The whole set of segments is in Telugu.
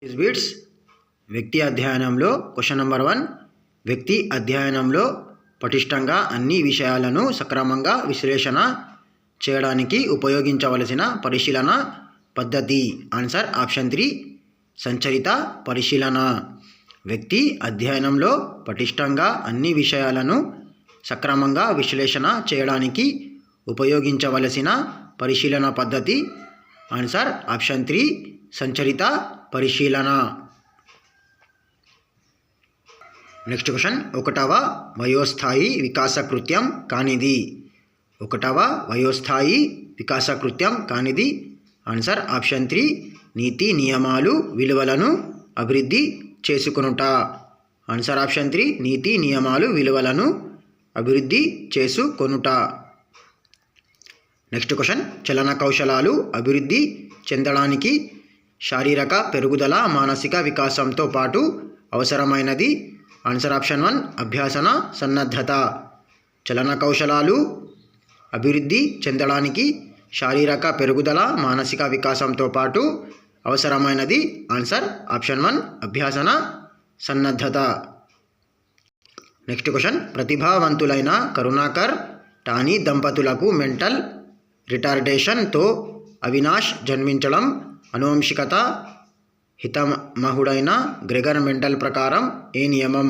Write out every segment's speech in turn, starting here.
బిట్స్ వ్యక్తి అధ్యయనంలో క్వశ్చన్ నెంబర్ 1. వ్యక్తి అధ్యయనంలో పటిష్టంగా అన్ని విషయాలను సక్రమంగా విశ్లేషణ చేయడానికి ఉపయోగించవలసిన పరిశీలన పద్ధతి. ఆన్సర్ ఆప్షన్ 3 సంచరిత పరిశీలన. వ్యక్తి అధ్యయనంలో పటిష్టంగా అన్ని విషయాలను సక్రమంగా విశ్లేషణ చేయడానికి ఉపయోగించవలసిన పరిశీలన పద్ధతి. ఆన్సర్ ఆప్షన్ 3 సంచరిత పరిశీలన. Next question. 1వ వయోస్థాయి వికాస కృత్యం కానిది. 1వ వయోస్థాయి వికాస కృత్యం కానిది. ఆన్సర్ ఆప్షన్ 3 నీతి నియమాలు విలువలను అభివృద్ధి చేసుకొనుట. ఆన్సర్ ఆప్షన్ 3 నీతి నియమాలు విలువలను అభివృద్ధి చేసుకొనుట. Next question. చలన కౌశలాలు అభివృద్ధి చెందడానికి శారీరక పెరుగుదల మానసిక వికాసంతో పాటు అవసరమైనది. ఆన్సర్ ఆప్షన్ 1 అభ్యాసన సన్నద్ధత. చలన కౌశలాలు అభివృద్ధి చెందడానికి శారీరక పెరుగుదల మానసిక వికాసంతో పాటు అవసరమైనది. ఆన్సర్ ఆప్షన్ 1 అభ్యాసన సన్నద్ధత. Next question. ప్రతిభావంతులైన కరుణాకర్ టానీ దంపతులకు మెంటల్ రిటార్డేషన్తో అవినాష్ జన్మించడం అనువంశికత హితమహుడైన గ్రెగర్ మెంటల్ ప్రకారం ఏ నియమం.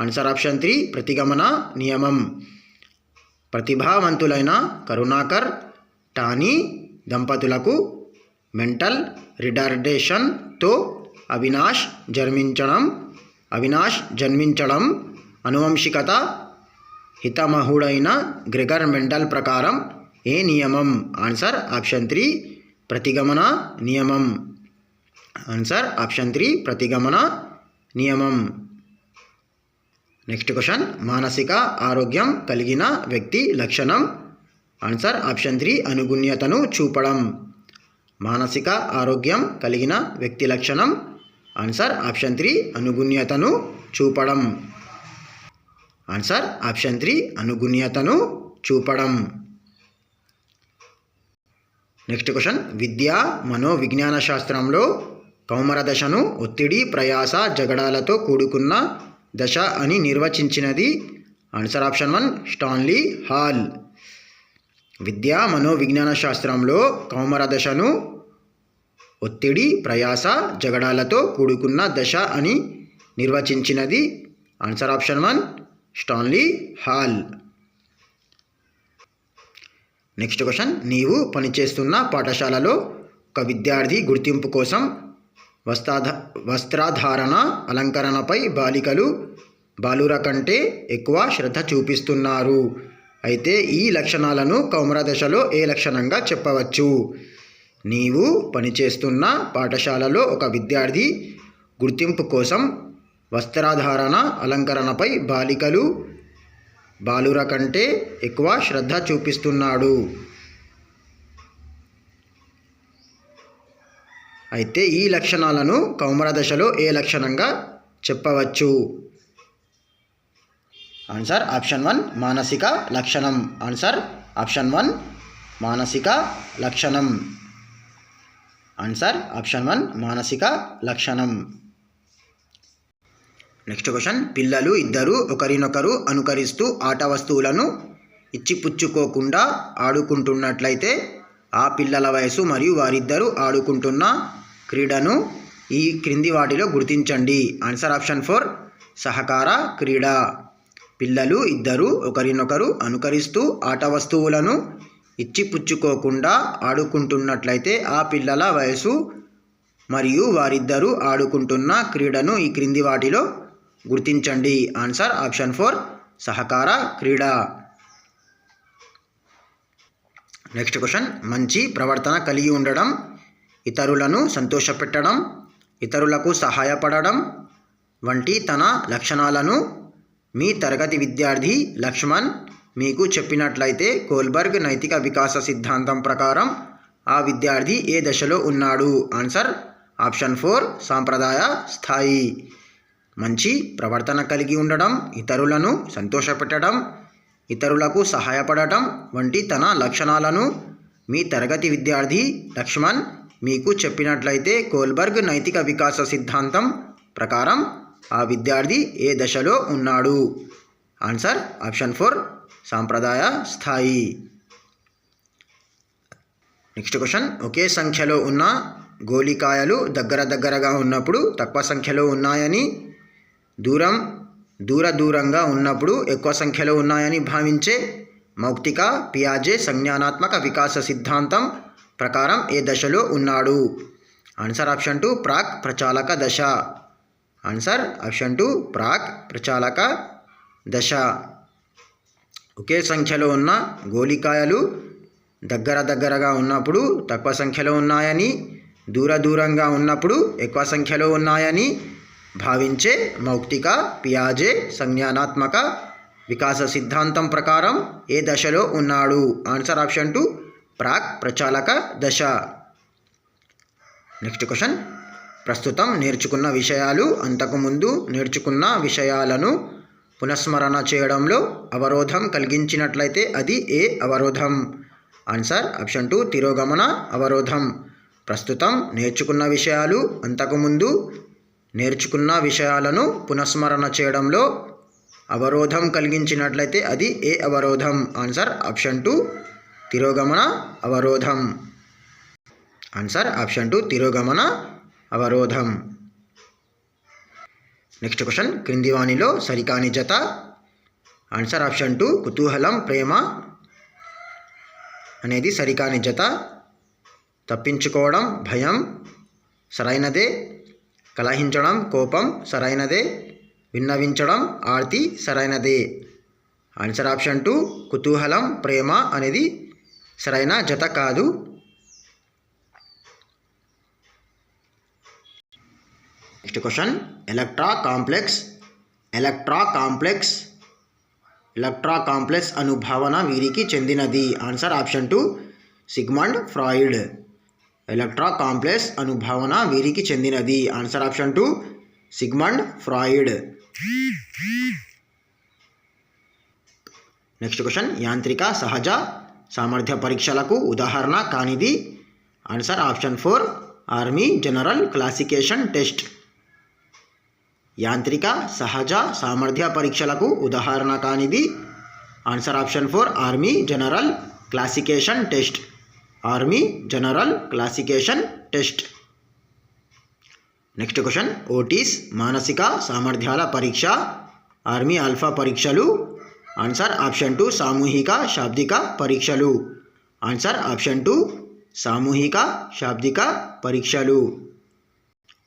ఆన్సర్ ఆప్షన్ 3 ప్రతిగమన నియమం. ప్రతిభావంతులైన కరుణాకర్ టానీ దంపతులకు మెంటల్ రిటార్డేషన్తో అవినాష్ జన్మించడం అనువంశికత హితమహుడైన గ్రెగర్ మెంటల్ ప్రకారం ఏ నియమం. ఆన్సర్ ఆప్షన్ 3 ప్రతిగమన నియమం. ఆన్సర్ ఆప్షన్ 3 ప్రతిగమన నియమం. Next question. మానసిక ఆరోగ్యం కలిగిన వ్యక్తి లక్షణం. ఆన్సర్ ఆప్షన్ 3 అనుగుణ్యతను చూపడం. మానసిక ఆరోగ్యం కలిగిన వ్యక్తి లక్షణం. ఆన్సర్ ఆప్షన్ 3 అనుగుణ్యతను చూపడం. ఆన్సర్ ఆప్షన్ 3 అనుగుణ్యతను చూపడం. Next question. విద్యా మనోవిజ్ఞాన శాస్త్రంలో కౌమార దశను ఒత్తిడి ప్రయాస జగడాలతో కూడుకున్న దశ అని నిర్వచించినది. Answer option 1 Stanley Hall. విద్యా మనోవిజ్ఞాన శాస్త్రంలో కౌమార దశను ఒత్తిడి ప్రయాస జగడాలతో కూడుకున్న దశ అని నిర్వచించినది. Answer option 1 Stanley Hall. Next question. నీవు పనిచేస్తున్న పాఠశాలలో ఒక విద్యార్థి గుర్తింపు కోసం వస్త్రధారణ అలంకరణపై బాలుర కంటే ఎక్కువ శ్రద్ధ చూపిస్తున్నారు. అయితే ఈ లక్షణాలను కౌమార దశలో ఏ లక్షణంగా చెప్పవచ్చు. నీవు పనిచేస్తున్న పాఠశాలలో ఒక విద్యార్థి గుర్తింపు కోసం వస్త్రధారణ అలంకరణపై బాలుర కంటే ఎక్కువ శ్రద్ధ చూపిస్తున్నాడు. అయితే ఈ లక్షణాలను కౌమార దశలో ఏ లక్షణంగా చెప్పవచ్చు. ఆన్సర్ ఆప్షన్ 1 మానసిక లక్షణం. ఆన్సర్ ఆప్షన్ 1 మానసిక లక్షణం. ఆన్సర్ ఆప్షన్ 1 మానసిక లక్షణం. Next question. పిల్లలు ఇద్దరు ఒకరినొకరు అనుకరిస్తూ ఆట వస్తువులను ఇచ్చిపుచ్చుకోకుండా ఆడుకుంటున్నట్లయితే ఆ పిల్లల వయసు మరియు వారిద్దరూ ఆడుకుంటున్న క్రీడను ఈ క్రింది వాటిలో గుర్తించండి. ఆన్సర్ ఆప్షన్ 4 సహకార క్రీడ. పిల్లలు ఇద్దరు ఒకరినొకరు అనుకరిస్తూ ఆట వస్తువులను ఇచ్చిపుచ్చుకోకుండా ఆడుకుంటున్నట్లయితే ఆ పిల్లల వయసు మరియు వారిద్దరూ ఆడుకుంటున్న క్రీడను ఈ క్రింది వాటిలో గుర్తించండి. ఆన్సర్ ఆప్షన్ 4 సహకార క్రీడ. Next question. మంచి ప్రవర్తన కలిగి ఉండడం, ఇతరులను సంతోషపెట్టడం, ఇతరులకు సహాయపడడం వంటి తన లక్షణాలను మీ తరగతి విద్యార్థి లక్ష్మణ్ మీకు చెప్పినట్లయితే కోల్బర్గ్ నైతిక వికాస సిద్ధాంతం ప్రకారం ఆ విద్యార్థి ఏ దశలో ఉన్నాడు. ఆన్సర్ ఆప్షన్ 4 సాంప్రదాయ స్థాయి. మంచి ప్రవర్తన కలిగి ఉండడం, ఇతరులను సంతోషపెట్టడం, ఇతరులకు సహాయపడటం వంటి తన లక్షణాలను మీ తరగతి విద్యార్థి లక్ష్మణ్ మీకు చెప్పినట్లయితే కోల్బర్గ్ నైతిక వికాస సిద్ధాంతం ప్రకారం ఆ విద్యార్థి ఏ దశలో ఉన్నాడు? ఆన్సర్ ఆప్షన్ 4 సాంప్రదాయ స్థాయి. నెక్స్ట్ క్వశ్చన్, ఒకే సంఖ్యలో ఉన్న గోళికాయలు దగ్గరగా ఉన్నప్పుడు తక్కువ సంఖ్యలో ఉన్నాయని, దూరంగా ఉన్నప్పుడు ఎక్కువ సంఖ్యలో ఉన్నాయని భావించే మౌక్తిక పియాజే సంజ్ఞానాత్మక వికాస సిద్ధాంతం ప్రకారం ఏ దశలో ఉన్నాడు? ఆన్సర్ ఆప్షన్ 2 ప్రాక్ ప్రచాలక దశ. ఆన్సర్ ఆప్షన్ 2 ప్రాక్ ప్రచాలక దశ. ఒకే సంఖ్యలో ఉన్న గోళికాయలు దగ్గరగా ఉన్నప్పుడు తక్కువ సంఖ్యలో ఉన్నాయని, దూరంగా ఉన్నప్పుడు ఎక్కువ సంఖ్యలో ఉన్నాయని భావించే మౌక్తిక పియాజే సంజ్ఞానాత్మక వికాస సిద్ధాంతం ప్రకారం ఏ దశలో ఉన్నాడు? ఆన్సర్ ఆప్షన్ 2 ప్రాక్ ప్రచాలక దశ. నెక్స్ట్ క్వశ్చన్, ప్రస్తుతం నేర్చుకున్న విషయాలు అంతకుముందు నేర్చుకున్న విషయాలను పునఃస్మరణ చేయడంలో అవరోధం కలిగించినట్లయితే అది ఏ అవరోధం? ఆన్సర్ ఆప్షన్ 2 తిరోగమన అవరోధం. ప్రస్తుతం నేర్చుకున్న విషయాలు అంతకుముందు నేర్చుకున్న విషయాలను పునఃస్మరణ చేయడంలో అవరోధం కలిగించినట్లయితే అది ఏ అవరోధం? ఆన్సర్ ఆప్షన్ 2 తిరోగమన అవరోధం. ఆన్సర్ ఆప్షన్ 2 తిరోగమన అవరోధం. నెక్స్ట్ క్వశ్చన్, క్రింది వానిలో సరికాని జత. ఆన్సర్ ఆప్షన్ 2 కుతూహలం ప్రేమ అనేది సరికాని జత. తప్పించుకోవడం భయం సరైనదే. కలహించడం కోపం సరైనదే. విన్నవించడం ఆర్తి సరైనదే. ఆన్సర్ ఆప్షన్ 2 కుతూహలం ప్రేమ అనేది సరైన జత కాదు. నెక్స్ట్ క్వశ్చన్, ఎలక్ట్రా కాంప్లెక్స్ అను భావన వీరికి చెందినది? Answer option 2 Sigmund Freud. Electra complex అను భావన వీరికి చెందినది? Answer option 2 Sigmund Freud. Next question, యాంత్రిక సహజ సామర్థ్య పరీక్షలకు ఉదాహరణ కానిది? Answer option 4 army general classification test. యాంత్రిక సహజ సామర్థ్య పరీక్షలకు ఉదాహరణ కానిది? Answer option 4 army general classification test. Army general classification test. Next question, Otis మానసిక సామర్థ్యాల పరీక్ష ఆర్మీ ఆల్ఫా పరీక్షలు? ఆన్సర్ ఆప్షన్ 2 సామూహిక శాబ్దిక పరీక్షలు. ఆన్సర్ ఆప్షన్ 2 సామూహిక శాబ్దిక పరీక్షలు.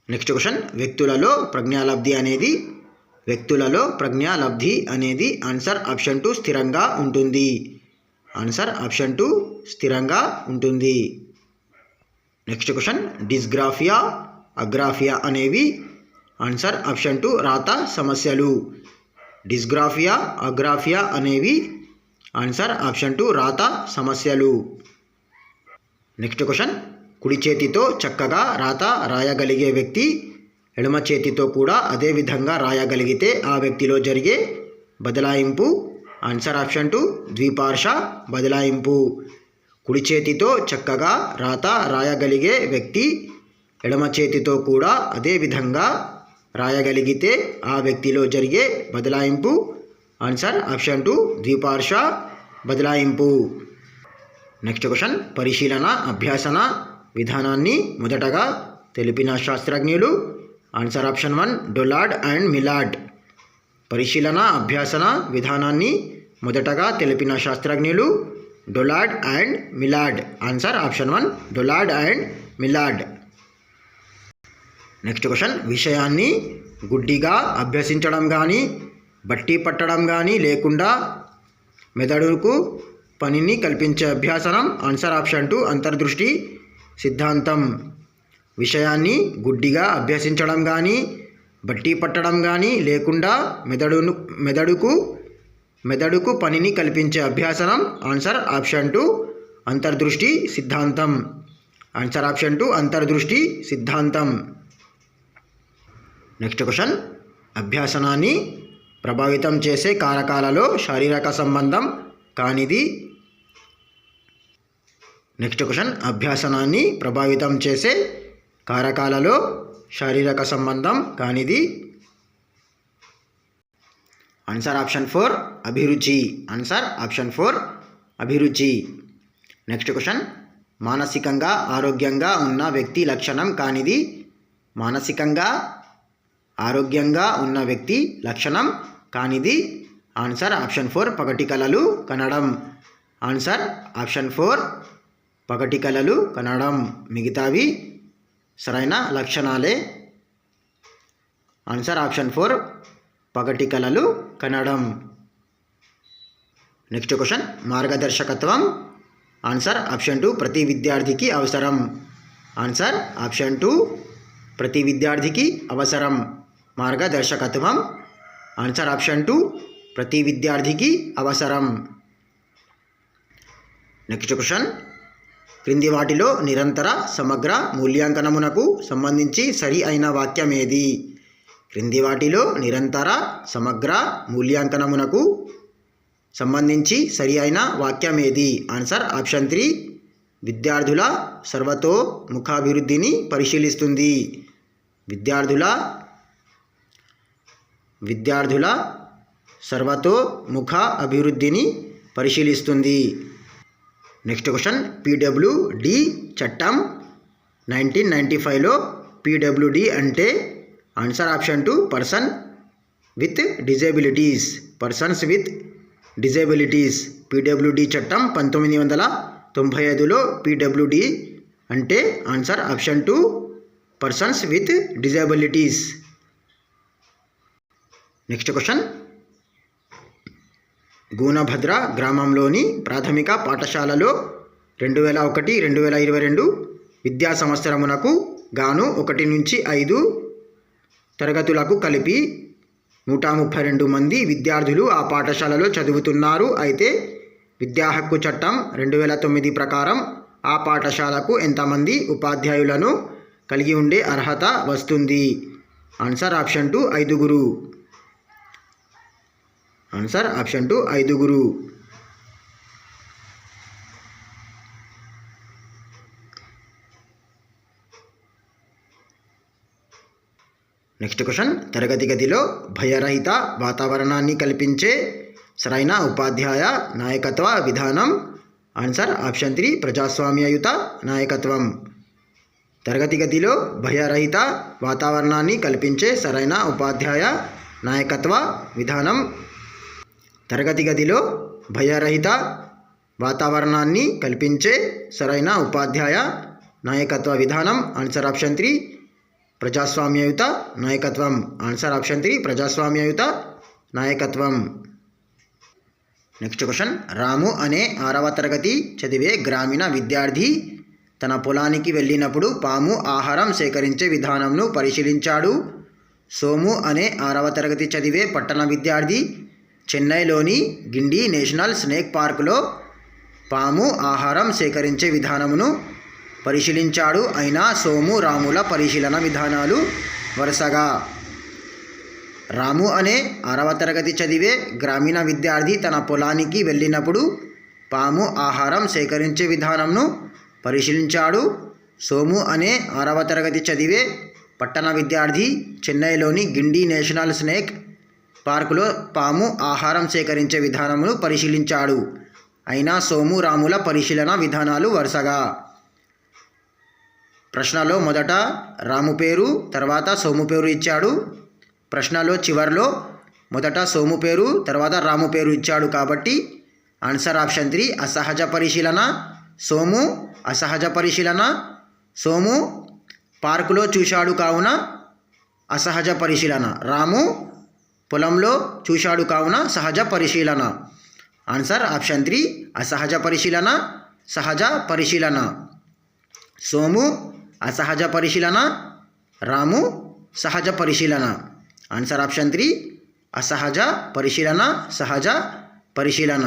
నెక్స్ట్ క్వశ్చన్, వ్యక్తులలో ప్రజ్ఞాలబ్ధి అనేది ఆన్సర్ ఆప్షన్ 2 స్థిరంగా ఉంటుంది. ఆన్సర్ ఆప్షన్ 2 స్థిరంగా ఉంటుంది. నెక్స్ట్ క్వశ్చన్, డిస్గ్రాఫియా అగ్రాఫియా అనేవి? ఆన్సర్ ఆప్షన్ 2 రాత సమస్యలు. డిస్గ్రాఫియా అగ్రాఫియా అనేవి? ఆన్సర్ ఆప్షన్ 2 రాత సమస్యలు. నెక్స్ట్ క్వశ్చన్, కుడి చేతితో చక్కగా రాత రాయగలిగే వ్యక్తి ఎడమ చేతితో కూడా అదే విధంగా రాయగలిగితే ఆ వ్యక్తిలో జరిగే బదలాయింపు? ఆన్సర్ ఆప్షన్ 2 ద్విపార్ష బదలాయింపు. కుడి చేతితో చక్కగా రాత రాయగలిగే వ్యక్తి ఎడమ చేతితో కూడా అదే విధంగా రాయగలిగితే ఆ వ్యక్తిలో జరిగే బదలాయింపు? ఆన్సర్ ఆప్షన్ 2 ద్విపార్ష బదలాయింపు. నెక్స్ట్ క్వశ్చన్, పరిశీలన అభ్యాసన విధానాన్ని మొదటగా తెలిపిన శాస్త్రజ్ఞులు? Answer option 1 Dollard and Millard. పరిశీలన అభ్యాసన విధానాన్ని మొదటగా తెలిపిన శాస్త్రజ్ఞులు Dollard and Millard. Answer option 1 Dollard and Millard. Next question, విషయాన్ని గుడ్డిగా అభ్యసించడం కానీ బట్టి పట్టడం కానీ లేకుండా మెదడుకు పనిని కల్పించే అభ్యాసనం? ఆన్సర్ ఆప్షన్ 2 అంతర్దృష్టి సిద్ధాంతం. విషయాన్ని గుడ్డిగా అభ్యసించడం కానీ బట్టి పట్టడం కానీ లేకుండా మెదడుకు పనిని కల్పించే అభ్యాసనం? ఆన్సర్ ఆప్షన్ 2 అంతర్దృష్టి సిద్ధాంతం. ఆన్సర్ ఆప్షన్ 2 అంతర్దృష్టి సిద్ధాంతం. నెక్స్ట్ క్వశ్చన్, అభ్యాసనాన్ని ప్రభావితం చేసే కారకాలలో శారీరక సంబంధం కానిది? నెక్స్ట్ క్వశ్చన్, అభ్యాసనాన్ని ప్రభావితం చేసే కారకాలలో శారీరక సంబంధం కానిది. ఆన్సర్ ఆప్షన్ 4 అభిరుచి. ఆన్సర్ ఆప్షన్ 4 అభిరుచి. నెక్స్ట్ క్వశ్చన్, మానసికంగా ఆరోగ్యంగా ఉన్న వ్యక్తి లక్షణం కానిది. మానసికంగా ఆరోగ్యంగా ఉన్న వ్యక్తి లక్షణం కానిది. ఆన్సర్ ఆప్షన్ 4 పగటి కలలు కనడం. ఆన్సర్ ఆప్షన్ 4 పగటి కలలు కనడం. మిగతావి సరైన లక్షణాలే. ఆన్సర్ ఆప్షన్ 4 పగటి కలలు కనడం. నెక్స్ట్ క్వశ్చన్, మార్గదర్శకత్వం. ఆన్సర్ ఆప్షన్ 2 ప్రతి విద్యార్థికి అవసరం. ఆన్సర్ ఆప్షన్ 2 ప్రతి విద్యార్థికి అవసరం. మార్గదర్శకత్వం. ఆన్సర్ ఆప్షన్ 2 ప్రతి విద్యార్థికి అవసరం. నెక్స్ట్ క్వశ్చన్, క్రింది వాటిలో నిరంతర సమగ్ర మూల్యాంకనమునకు సంబంధించి సరి అయిన వాక్యం ఏది. క్రింది వాటిలో నిరంతర సమగ్ర మూల్యాంకనమునకు సంబంధించి సరి అయిన వాక్యం ఏది. ఆన్సర్ ఆప్షన్ 3 విద్యార్థుల సర్వతోముఖాభివృద్ధిని పరిశీలిస్తుంది. విద్యార్థుల సర్వతోముఖ అభివృద్ధిని పరిశీలిస్తుంది. నెక్స్ట్ క్వశ్చన్, పీడబ్ల్యూడి చట్టం 1995లో పీడబ్ల్యూడి అంటే. Answer option 2 persons with disabilities. PWD చట్టం 1995లో పీడబ్ల్యూడి అంటే. Answer option 2 persons with disabilities. Next question, Gunabhadra గ్రామంలోని ప్రాథమిక పాఠశాలలో 2001-2022 విద్యా సంవత్సరమునకు గాను 1 నుంచి 5 తరగతులకు కలిపి 132 మంది విద్యార్థులు ఆ పాఠశాలలో చదువుతున్నారు. అయితే విద్యా హక్కు చట్టం 2009 ప్రకారం ఆ పాఠశాలకు ఎంతమంది ఉపాధ్యాయులను కలిగి ఉండే అర్హత వస్తుంది. Answer option 2 5. Answer option 2 5. Next question, తరగతి గదిలో భయరహిత వాతావరణాన్ని కల్పించే సరైన ఉపాధ్యాయ నాయకత్వ విధానం. ఆన్సర్ ఆప్షన్ 3 ప్రజాస్వామ్యయుత నాయకత్వం. తరగతి గదిలో భయరహిత వాతావరణాన్ని కల్పించే సరైన ఉపాధ్యాయ నాయకత్వ విధానం. తరగతి గదిలో భయరహిత వాతావరణాన్ని కల్పించే సరైన ఉపాధ్యాయ నాయకత్వ విధానం. ఆన్సర్ ఆప్షన్ 3 ప్రజాస్వామ్యయుత నాయకత్వం. ఆన్సర్ ఆప్షన్ 3 ప్రజాస్వామ్యయుత నాయకత్వం. నెక్స్ట్ క్వశ్చన్, రాము అనే 6వ తరగతి చదివే గ్రామీణ విద్యార్థి తన పొలానికి వెళ్ళినప్పుడు పాము ఆహారం సేకరించే విధానంను పరిశీలించాడు. సోము అనే 6వ తరగతి చదివే పట్టణ విద్యార్థి చెన్నైలోని గిండి నేషనల్ స్నేక్ పార్కులో పాము ఆహారం సేకరించే విధానమును పరిశీలించాడు. అయినా సోము రాముల పరిశీలన విధానాలు వరుసగా. రాము అనే 6వ తరగతి చదివే గ్రామీణ విద్యార్థి తన పొలానికి వెళ్ళినప్పుడు పాము ఆహారం సేకరించే విధానంను పరిశీలించాడు. సోము అనే 6వ తరగతి చదివే పట్టణ విద్యార్థి చెన్నైలోని గిండి నేషనల్ స్నేక్ పార్కులో పాము ఆహారం సేకరించే విధానమును పరిశీలించాడు. అయినా సోము రాముల పరిశీలన విధానాలు వరుసగా. ప్రశ్నలో మొదట రాము పేరు తర్వాత సోము పేరు ఇచ్చాడు. ప్రశ్నలో చివరిలో మొదట సోము పేరు తర్వాత రాము పేరు ఇచ్చాడు. కాబట్టి ఆన్సర్ ఆప్షన్ 3 అసహజ పరిశీలన. సోము అసహజ పరిశీలన. సోము పార్కులో చూశాడు కావున అసహజ పరిశీలన. రాము పొలంలో చూశాడు కావున సహజ పరిశీలన. ఆన్సర్ ఆప్షన్ 3 అసహజ పరిశీలన, సహజ పరిశీలన. సోము అసహజ పరిశీలన, రాము సహజ పరిశీలన. ఆన్సర్ ఆప్షన్ 3 అసహజ పరిశీలన, సహజ పరిశీలన.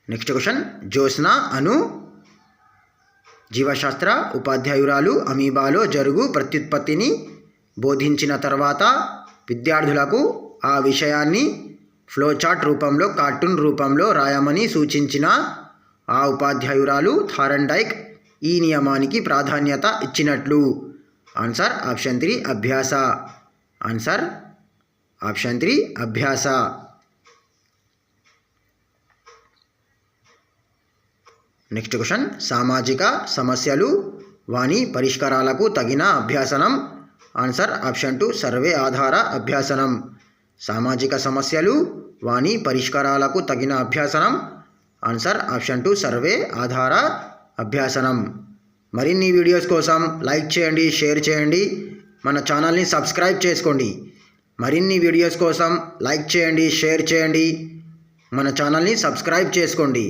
నెక్స్ట్ క్వశ్చన్, జ్యోత్స్న అను జీవశాస్త్ర ఉపాధ్యాయురాలు అమీబాలో జరుగు ప్రత్యుత్పత్తిని బోధించిన తర్వాత విద్యార్థులకు ఆ విషయాన్ని ఫ్లోచార్ట్ రూపంలో కార్టూన్ రూపంలో రాయమని సూచించిన ఆ ఉపాధ్యాయురాలు థారండైక్ ఈ నియమానికి ప్రాధాన్యత ఇచ్చినట్లు? ఆన్సర్ ఆప్షన్ 3 అభ్యాస. ఆన్సర్ ఆప్షన్ 3 అభ్యాస. నెక్స్ట్ క్వశ్చన్, సామాజిక సమస్యలు వాని పరిష్కారాలకు తగిన అభ్యాసనం? ఆన్సర్ ఆప్షన్ 2 సర్వే ఆధార అభ్యాసనం. సామాజిక సమస్యలు వాని పరిష్కారాలకు తగిన అభ్యాసనం. ఆన్సర్ ఆప్షన్ 2 సర్వే ఆధార అభ్యాసనం. మరిన్ని వీడియోస్ కోసం లైక్ చేయండి, షేర్ చేయండి, మన ఛానల్ని సబ్స్క్రైబ్ చేసుకోండి. మరిన్ని వీడియోస్ కోసం లైక్ చేయండి, షేర్ చేయండి, మన ఛానల్ని సబ్స్క్రైబ్ చేసుకోండి.